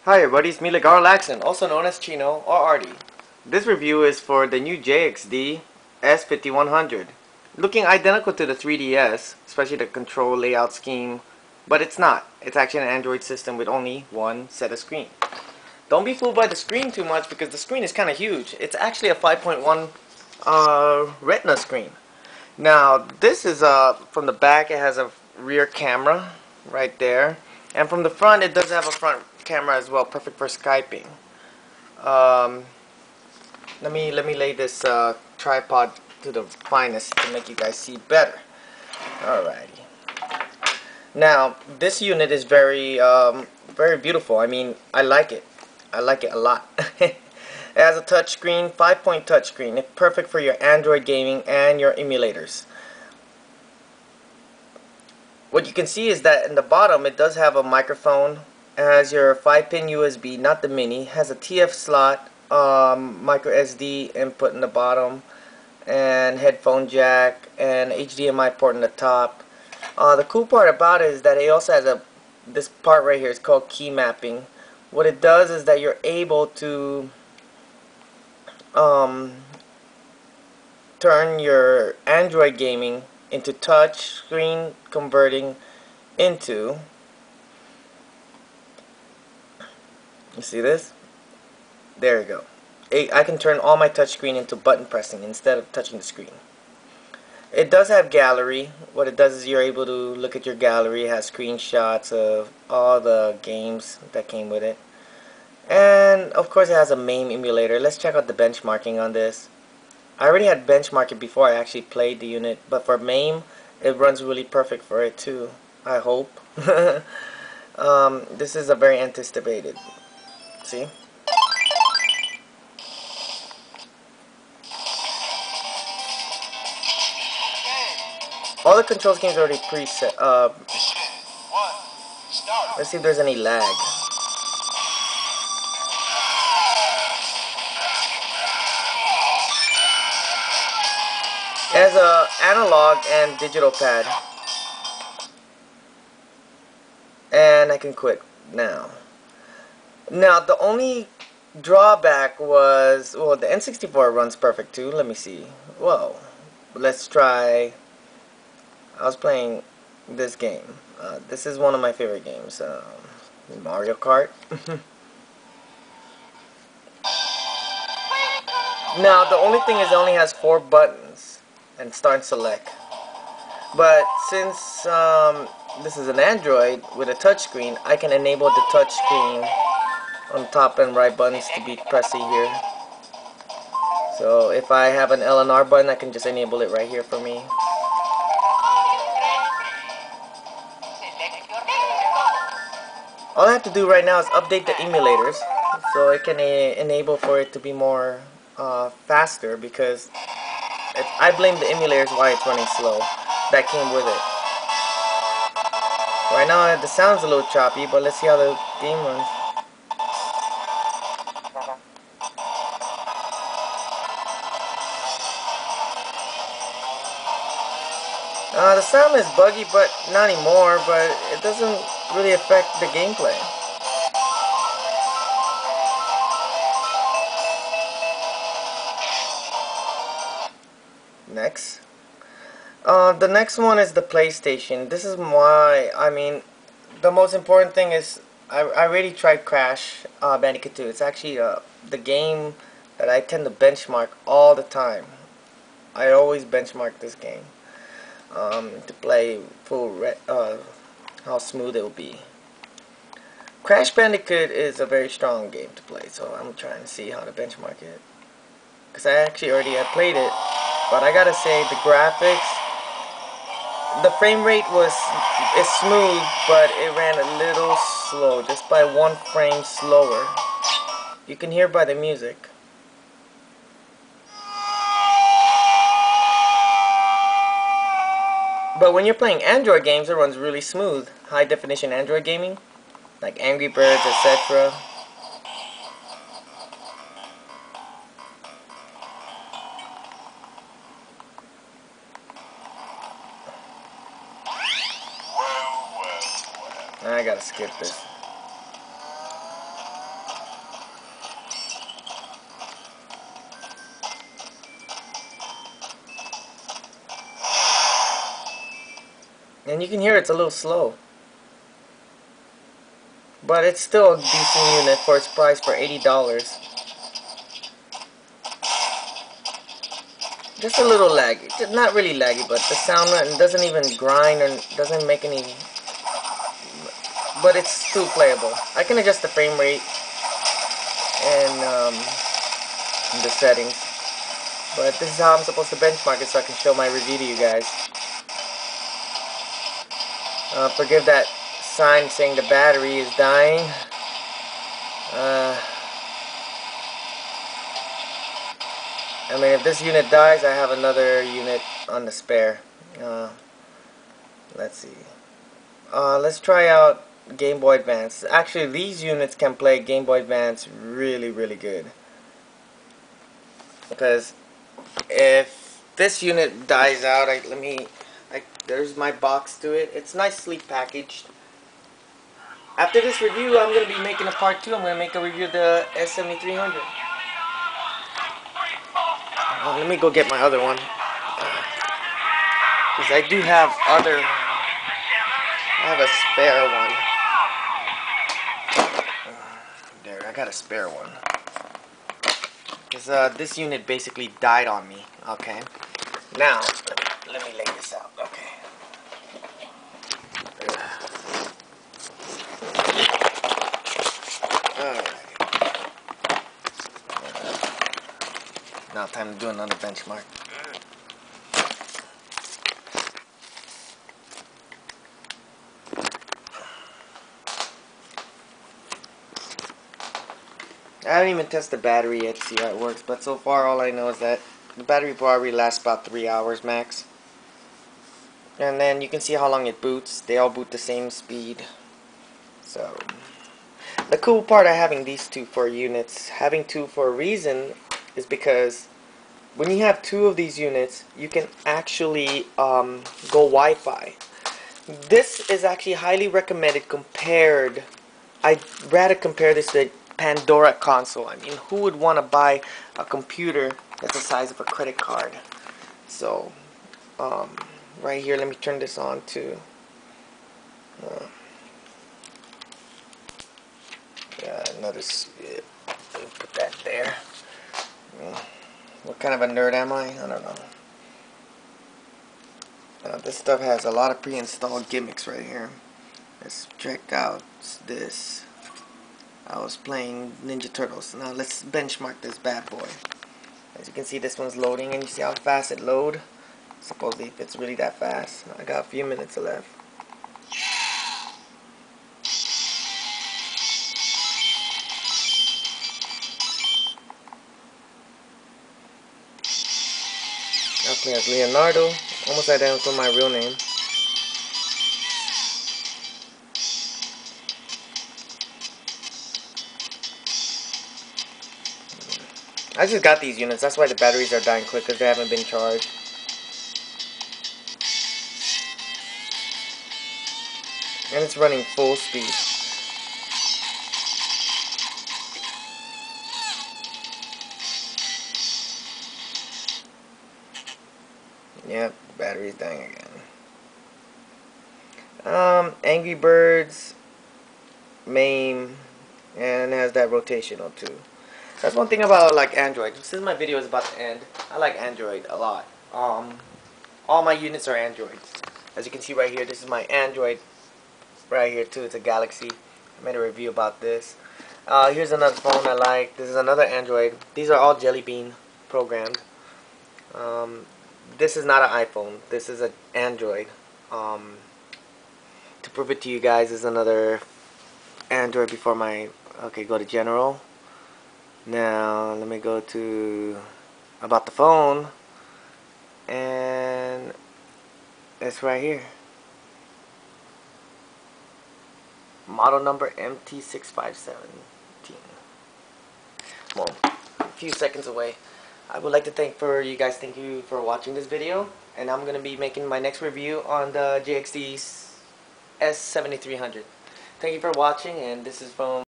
Hi everybody, it's me Laxon, also known as Chino or Artie. This review is for the new JXD S5100. Looking identical to the 3DS, especially the control layout scheme, but it's not. It's actually an Android system with only one set of screen. Don't be fooled by the screen too much because the screen is kind of huge. It's actually a 5.1 Retina screen. Now this is from the back. It has a rear camera right there, and from the front it does have a front camera as well, perfect for Skyping. Um, let me lay this tripod to the finest to make you guys see better. Alrighty. Now this unit is very beautiful. I mean, I like it. I like it a lot. It has a touchscreen, 5-point touchscreen. It's perfect for your Android gaming and your emulators. What you can see is that in the bottom it does have a microphone. It has your 5-pin USB, not the mini. It has a TF slot, micro SD input in the bottom, and headphone jack, and HDMI port in the top. The cool part about it is that it also has this part right here is called key mapping. What it does is that you're able to turn your Android gaming into touch screen, converting into, you see this? There you go. I can turn all my touch screen into button pressing instead of touching the screen. It does have gallery. What it does is you're able to look at your gallery. It has screenshots of all the games that came with it. And of course it has a MAME emulator. Let's check out the benchmarking on this. I already had benchmarked before I actually played the unit, but for MAME it runs really perfect for it too, I hope. This is a very anticipated. See? All the control schemes are already preset. Let's see if there's any lag. It has a analog and digital pad. And I can quit now. Now the only drawback was, well, the N64 runs perfect too. Let me see. Whoa. Let's try. I was playing this game. This is one of my favorite games. Mario Kart. Now the only thing is it only has 4 buttons and start and select. But since this is an Android with a touchscreen, I can enable the touchscreen on top and right buttons to be pressy here. So if I have an L and R button, I can just enable it right here for me. All I have to do right now is update the emulators so it can enable for it to be more faster, because I blame the emulators why it's running slow. That came with it. Right now the sound's a little choppy, but let's see how the game runs. The sound is buggy, but not anymore, but it doesn't really affect the gameplay. Next. The next one is the PlayStation. This is why, I mean, the most important thing is I really tried Crash Bandicoot 2. It's actually the game that I tend to benchmark all the time. I always benchmark this game to play how smooth it will be. Crash Bandicoot is a very strong game to play, so I'm trying to see how to benchmark it. Because I actually already had played it, but I gotta say the graphics, the frame rate is smooth, but it ran a little slow, just by 1 frame slower. You can hear by the music. But when you're playing Android games, it runs really smooth. High definition Android gaming, like Angry Birds, etc. I gotta skip this. And you can hear it's a little slow. But it's still a decent unit for its price for $80. Just a little laggy. Not really laggy, but the sound doesn't even grind and doesn't make any... But it's still playable. I can adjust the frame rate and the settings. But this is how I'm supposed to benchmark it so I can show my review to you guys. Forgive that sign saying the battery is dying. I mean, if this unit dies, I have another unit on the spare. Let's see. Let's try out Game Boy Advance. Actually, these units can play Game Boy Advance really, really good. Because if this unit dies out, there's my box to it. It's nicely packaged. After this review, I'm going to be making a part 2. I'm going to make a review of the S7300. Let me go get my other one. Because I do have other... I have a spare one. There, I got a spare one. Because this unit basically died on me. Okay. Now, let me lay this out. Okay. Alright. Now time to do another benchmark. I haven't even tested the battery yet to see how it works, but so far all I know is that the battery probably lasts about 3 hours max. And then you can see how long it boots. They all boot the same speed. So, the cool part of having these two for units, having two for a reason, is because when you have two of these units, you can actually go Wi-Fi. This is actually highly recommended compared, I'd rather compare this to Pandora console. I mean, who would want to buy a computer that's the size of a credit card? So, right here, let me turn this on to another. Let me put that there. What kind of a nerd am I? I don't know. This stuff has a lot of pre-installed gimmicks right here. Let's check out this. I was playing Ninja Turtles. Now let's benchmark this bad boy. As you can see, this one's loading, and you see how fast it loads. Supposedly, if it's really that fast. I got a few minutes left. I play as Leonardo, almost identical to my real name. I just got these units, that's why the batteries are dying quick, because they haven't been charged. And it's running full speed. Yep, battery's dying again. Angry Birds, MAME, and it has that rotational too. That's one thing about like Android. Since my video is about to end, I like Android a lot. All my units are Androids. As you can see right here, this is my Android right here too. It's a Galaxy. I made a review about this. Here's another phone I like. This is another Android. These are all Jelly Bean programmed. This is not an iPhone. This is an Android. To prove it to you guys, is another Android before my... Okay, go to General. Now, let me go to About the Phone. And it's right here. Model number MT6517. Well, a few seconds away. I would like to thank you for watching this video, and I'm going to be making my next review on the JXD S7300. Thank you for watching, and this is from